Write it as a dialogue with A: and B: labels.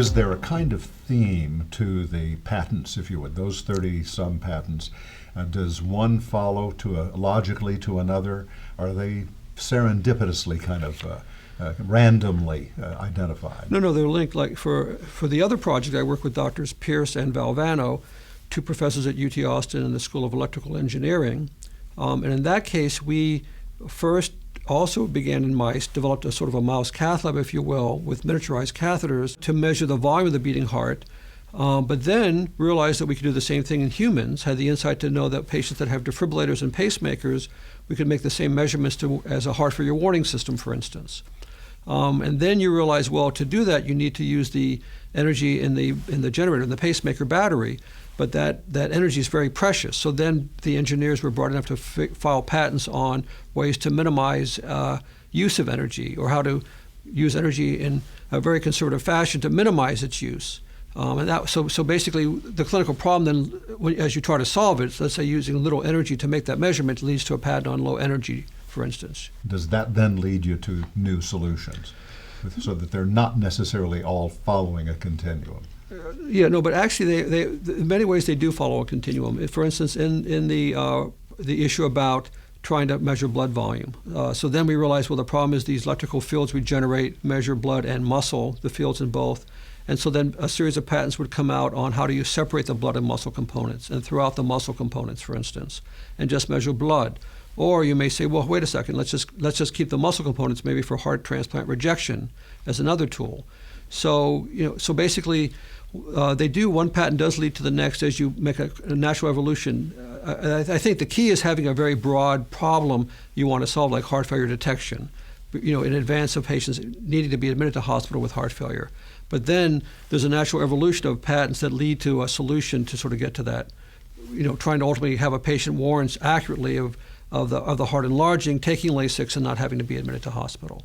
A: is there a kind of theme to the patents, if you would, those 30-some patents? Does one follow logically to another? Are they serendipitously kind of randomly identified?
B: No, they're linked. Like for the other project, I work with Doctors Pierce and Valvano, two professors at UT Austin in the School of Electrical Engineering. And in that case, we first also began in mice, developed a sort of a mouse cath lab, if you will, with miniaturized catheters to measure the volume of the beating heart. But then realized that we could do the same thing in humans, had the insight to know that patients that have defibrillators and pacemakers, we could make the same measurements as a heart failure warning system, for instance. And then you realize, well, to do that, you need to use the energy in the generator, in the pacemaker battery, but that energy is very precious. So then the engineers were brought enough to file patents on ways to minimize use of energy, or how to use energy in a very conservative fashion to minimize its use. So basically, the clinical problem then, as you try to solve it, let's say using little energy to make that measurement, leads to a patent on low energy, for instance.
A: Does that then lead you to new solutions, so that they're not necessarily all following a continuum?
B: But actually, they in many ways they do follow a continuum. For instance, in the issue about trying to measure blood volume. So then we realized, well, the problem is these electrical fields we generate measure blood and muscle, the fields in both. And so then a series of patents would come out on how do you separate the blood and muscle components, and throughout the muscle components, for instance, and just measure blood. Or you may say, well, wait a second, let's just keep the muscle components maybe for heart transplant rejection as another tool. So so basically, one patent does lead to the next as you make a natural evolution. I think the key is having a very broad problem you want to solve, like heart failure detection, in advance of patients needing to be admitted to hospital with heart failure. But then there's a natural evolution of patents that lead to a solution to sort of get to that, trying to ultimately have a patient warrants accurately of the heart enlarging, taking Lasix, and not having to be admitted to hospital.